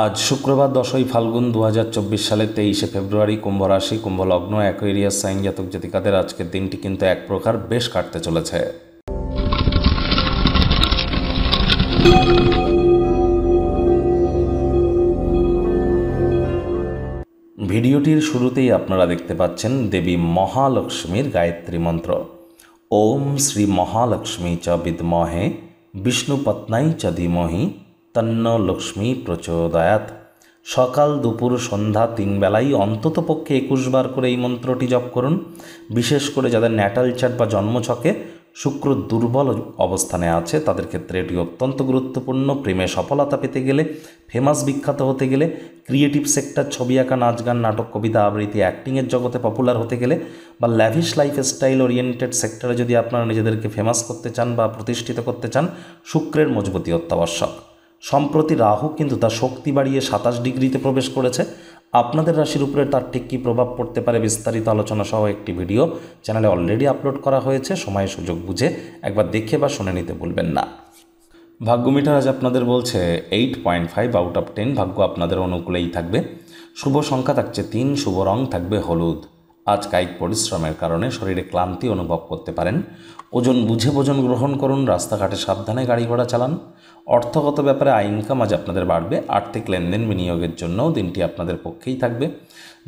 আজ শুক্রবার 10ই ফাল্গুন 2024 সালের 23শে ফেব্রুয়ারি, কুম্ভ রাশি, কুম্ভ লগ্ন, অ্যাকোয়ারিয়াস সাইন জাতক জাতিকাদের আজকের দিনটি কিন্তু এক প্রকার বেশ কাটতে চলেছে। ভিডিওটির শুরুতেই আপনারা দেখতে পাচ্ছেন দেবী মহালক্ষ্মীর গায়ত্রী মন্ত্র। ওম শ্রী মহালক্ষ্মী চ বিদ্মহে বিষ্ণুপত্নাই চ ধীমহি তন্ন লক্ষ্মী প্রচোদয়াৎ। সকাল, দুপুর, সন্ধ্যা 3 বেলাই অন্তত পক্ষে 21 বার করে এই মন্ত্রটি জপ করুন। বিশেষ করে যাদের ন্যাটাল চার্ট বা জন্মছকে শুক্র দুর্বল অবস্থানে আছে তাদের ক্ষেত্রে এটি অত্যন্ত গুরুত্বপূর্ণ। প্রেমে সফলতা পেতে গেলে, ফেমাস বিখ্যাত হতে গেলে, ক্রিয়েটিভ সেক্টর, ছবি আঁকা, নাচ গান, নাটক, কবিতা আবৃত্তি, অ্যাক্টিংয়ের জগতে পপুলার হতে গেলে বা ল্যাভিশ লাইফস্টাইল ওরিয়েন্টেড সেক্টরে যদি আপনারা নিজেদেরকে ফেমাস করতে চান বা প্রতিষ্ঠিত করতে চান, শুক্রের মজবুতি অত্যাবশ্যক। সম্প্রতি রাহু কিন্তু তার শক্তি বাড়িয়ে 27 ডিগ্রিতে প্রবেশ করেছে। আপনাদের রাশির উপরে তার ঠিক কী প্রভাব পড়তে পারে বিস্তারিত আলোচনা সহ একটি ভিডিও চ্যানেলে অলরেডি আপলোড করা হয়েছে। সময় সুযোগ বুঝে একবার দেখে বা শুনে নিতে ভুলবেন না। ভাগ্য মিটার আজ আপনাদের বলছে 8.5 আউট অফ 10। ভাগ্য আপনাদের অনুকূলেই থাকবে। শুভ সংখ্যা থাকছে 3, শুভ রং থাকবে হলুদ। আজ কায়িক পরিশ্রমের কারণে শরীরে ক্লান্তি অনুভব করতে পারেন। ওজন বুঝে ভোজন গ্রহণ করুন। রাস্তাঘাটে সাবধানে গাড়ি ঘোড়া চালান। অর্থগত ব্যাপারে ইনকাম আজ আপনাদের বাড়বে। আর্থিক লেনদেন বিনিয়োগের জন্যও দিনটি আপনাদের পক্ষেই থাকবে।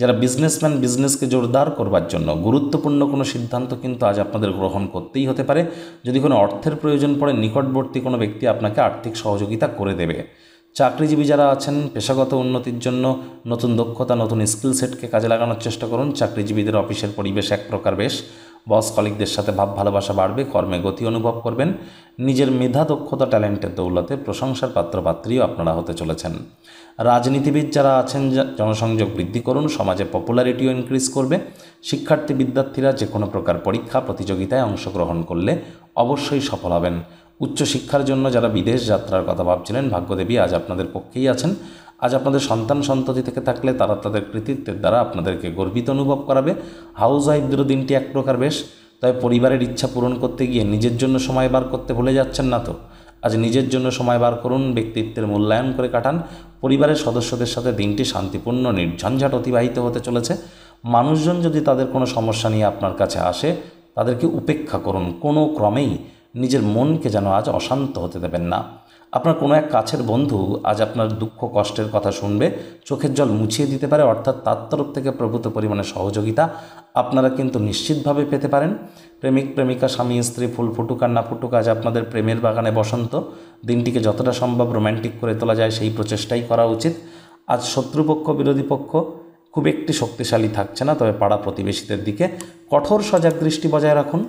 যারা বিজনেসম্যান, বিজনেসকে জোরদার করবার জন্য গুরুত্বপূর্ণ কোনো সিদ্ধান্ত কিন্তু আজ আপনাদের গ্রহণ করতেই হতে পারে। যদি কোনো অর্থের প্রয়োজন পড়ে, নিকটবর্তী কোনো ব্যক্তি আপনাকে আর্থিক সহযোগিতা করে দেবে। চাকরিজীবী যারা আছেন, পেশাগত উন্নতির জন্য নতুন দক্ষতা, নতুন স্কিল সেটকে কাজে লাগানোর চেষ্টা করুন। চাকরিজীবীদের অফিসের পরিবেশ এক প্রকার বেশ। বস কলিগদের সাথে ভাব ভালোবাসা বাড়বে। কর্মে গতি অনুভব করবেন। নিজের মেধা, দক্ষতা, ট্যালেন্টের দৌলতে প্রশংসার পাত্রপাত্রীও আপনারা হতে চলেছেন। রাজনীতিবিদ যারা আছেন, জনসংযোগ বৃদ্ধি করুন। সমাজে পপুলারিটিও ইনক্রিজ করবে। শিক্ষার্থী বিদ্যার্থীরা যে কোনো প্রকার পরীক্ষা প্রতিযোগিতায় অংশগ্রহণ করলে অবশ্যই সফল হবেন। উচ্চশিক্ষার জন্য যারা বিদেশ যাত্রার কথা ভাবছিলেন, ভাগ্যদেবী আজ আপনাদের পক্ষেই আছেন। আজ আপনাদের সন্তান সন্ততি থেকে থাকলে তারা তাদের কৃতিত্বের দ্বারা আপনাদেরকে গর্বিত অনুভব করাবে। হাউস ওয়াইফদেরও দিনটি এক প্রকার বেশ। তবে পরিবারের ইচ্ছা পূরণ করতে গিয়ে নিজের জন্য সময় বার করতে ভুলে যাচ্ছেন না তো? আজ নিজের জন্য সময় বার করুন। ব্যক্তিত্বের মূল্যায়ন করে কাটান। পরিবারের সদস্যদের সাথে দিনটি শান্তিপূর্ণ, নির্ঝঞ্ঝাট অতিবাহিত হতে চলেছে। মানুষজন যদি তাদের কোনো সমস্যা নিয়ে আপনার কাছে আসে, তাদেরকে উপেক্ষা করুন। কোনো ক্রমেই নিজের মনকে যেন আজ অশান্ত হতে দেবেন না। আপনার কোনো এক কাছের বন্ধু আজ আপনার দুঃখ কষ্টের কথা শুনবে, চোখের জল মুছিয়ে দিতে পারে। অর্থাৎ তার তরফ থেকে প্রভূত পরিমাণে সহযোগিতা আপনারা কিন্তু নিশ্চিতভাবে পেতে পারেন। প্রেমিক প্রেমিকা, স্বামী স্ত্রী, ফুল ফুটুক আর না ফুটুক, আজ আপনাদের প্রেমের বাগানে বসন্ত। দিনটিকে যতটা সম্ভব রোম্যান্টিক করে তোলা যায় সেই প্রচেষ্টাই করা উচিত। আজ শত্রুপক্ষ, বিরোধী পক্ষ খুব একটি শক্তিশালী থাকছে না। তবে পাড়া প্রতিবেশীদের দিকে কঠোর সজাগ দৃষ্টি বজায় রাখুন।